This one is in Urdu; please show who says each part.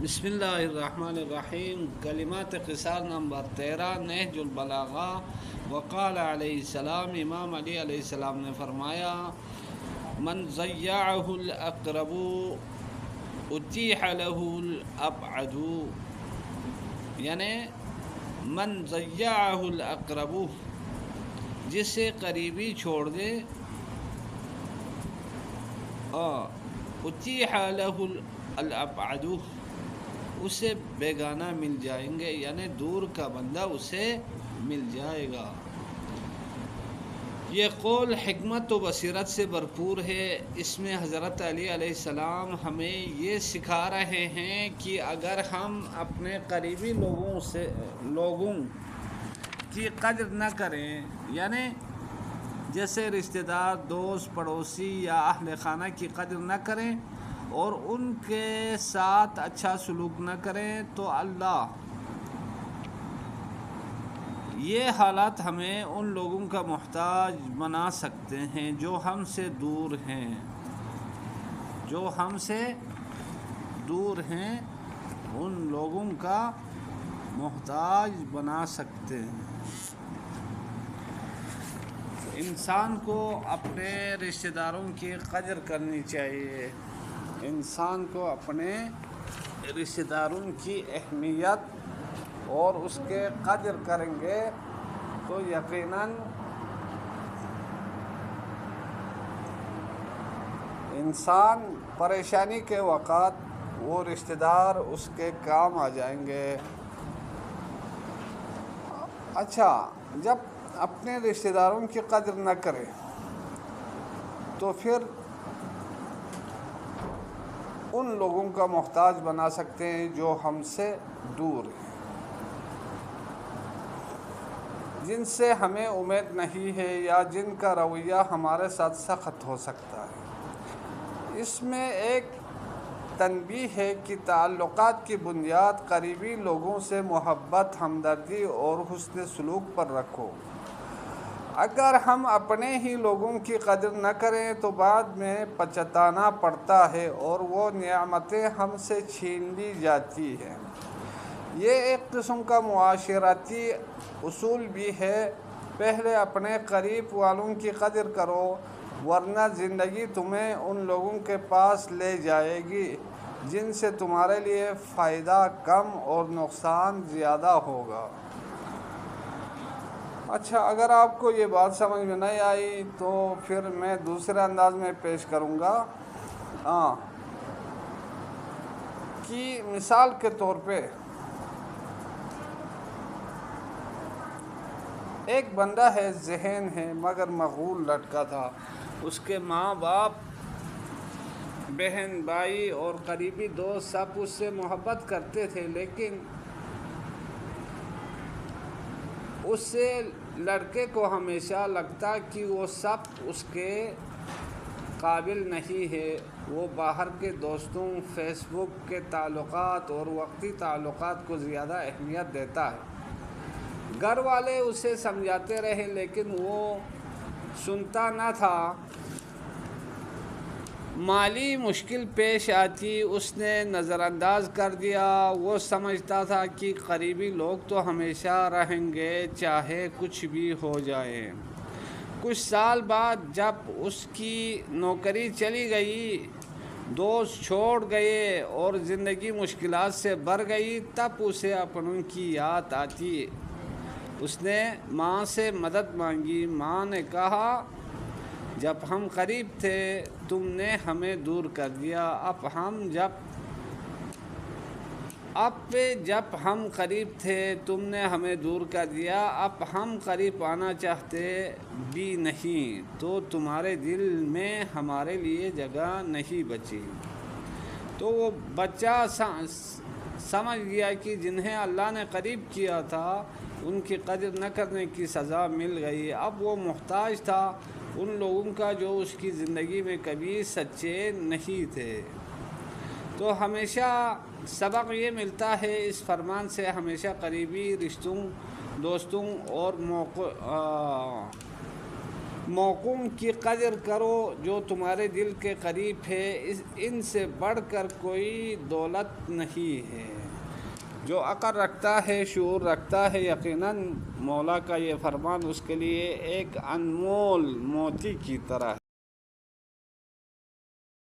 Speaker 1: بسم اللہ الرحمن الرحیم۔ کلمات قصار نمبر 13 نہج البلاغہ۔ وقال علیہ السلام، امام علی علیہ السلام نے فرمایا، من ضیعہ الاقرب اتیح له الابعد، یعنی من ضیعہ الاقرب، جسے قریبی چھوڑ دے، اتیح له الابعد، اسے بیگانہ مل جائیں گے، یعنی دور کا بندہ اسے مل جائے گا۔ یہ قول حکمت و بصیرت سے بھرپور ہے۔ اس میں حضرت علی علیہ السلام ہمیں یہ سکھا رہے ہیں کہ اگر ہم اپنے قریبی لوگوں کی قدر نہ کریں، یعنی جیسے رشتہ دار، دوست، پڑوسی یا اہل خانہ کی قدر نہ کریں اور ان کے ساتھ اچھا سلوک نہ کریں، تو اللہ یہ حالات ہمیں ان لوگوں کا محتاج بنا سکتے ہیں جو ہم سے دور ہیں، ان لوگوں کا محتاج بنا سکتے ہیں۔ انسان کو اپنے رشتہ داروں کی قدر کرنی چاہیے، انسان کو اپنے رشتہ داروں کی اہمیت اور اس کے قدر کریں گے تو یقیناً انسان پریشانی کے وقت وہ رشتہ دار اس کے کام آ جائیں گے۔ اچھا، جب اپنے رشتہ داروں کی قدر نہ کرے تو پھر ان لوگوں کا محتاج بنا سکتے ہیں جو ہم سے دور ہیں، جن سے ہمیں امید نہیں ہے یا جن کا رویہ ہمارے ساتھ سخت ہو سکتا ہے۔ اس میں ایک تنبیہ ہے کہ تعلقات کی بنیاد قریبی لوگوں سے محبت، ہمدردی اور حسن سلوک پر رکھو۔ اگر ہم اپنے ہی لوگوں کی قدر نہ کریں تو بعد میں پچھتانا پڑتا ہے اور وہ نعمتیں ہم سے چھین لی جاتی ہیں۔ یہ ایک قسم کا معاشرتی اصول بھی ہے، پہلے اپنے قریب والوں کی قدر کرو، ورنہ زندگی تمہیں ان لوگوں کے پاس لے جائے گی جن سے تمہارے لیے فائدہ کم اور نقصان زیادہ ہوگا۔ اچھا، اگر آپ کو یہ بات سمجھ میں نہیں آئی تو پھر میں دوسرے انداز میں پیش کروں گا کہ مثال کے طور پہ ایک بندہ ہے، ذہین ہے مگر مغرور لڑکا تھا۔ اس کے ماں باپ، بہن بھائی اور قریبی دوست سب اس سے محبت کرتے تھے، لیکن اس لڑکے کو ہمیشہ لگتا کہ وہ سب اس کے قابل نہیں ہے۔ وہ باہر کے دوستوں، فیس بک کے تعلقات اور وقتی تعلقات کو زیادہ اہمیت دیتا ہے۔ گھر والے اسے سمجھاتے رہے لیکن وہ سنتا نہ تھا۔ مالی مشکل پیش آتی، اس نے نظر انداز کر دیا۔ وہ سمجھتا تھا کہ قریبی لوگ تو ہمیشہ رہیں گے چاہے کچھ بھی ہو جائے۔ کچھ سال بعد جب اس کی نوکری چلی گئی، دوست چھوڑ گئے اور زندگی مشکلات سے بھر گئی، تب اسے اپنوں کی یاد آتی۔ اس نے ماں سے مدد مانگی۔ ماں نے کہا، جب ہم قریب تھے تم نے ہمیں دور کر دیا، جب ہم قریب تھے تم نے ہمیں دور کر دیا، اب ہم قریب آنا چاہتے بھی نہیں تو تمہارے دل میں ہمارے لیے جگہ نہیں بچی۔ تو وہ بچہ سمجھ گیا کہ جنہیں اللہ نے قریب کیا تھا ان کی قدر نہ کرنے کی سزا مل گئی۔ اب وہ محتاج تھا ان لوگوں کا جو اس کی زندگی میں کبھی سچے نہیں تھے۔ تو ہمیشہ سبق یہ ملتا ہے اس فرمان سے، ہمیشہ قریبی رشتوں، دوستوں اور موقوم کی قدر کرو جو تمہارے دل کے قریب ہے، ان سے بڑھ کر کوئی دولت نہیں ہے۔ جو عقل رکھتا ہے، شعور رکھتا ہے، یقیناً مولا کا یہ فرمان اس کے لیے ایک انمول موتی کی طرح ہے۔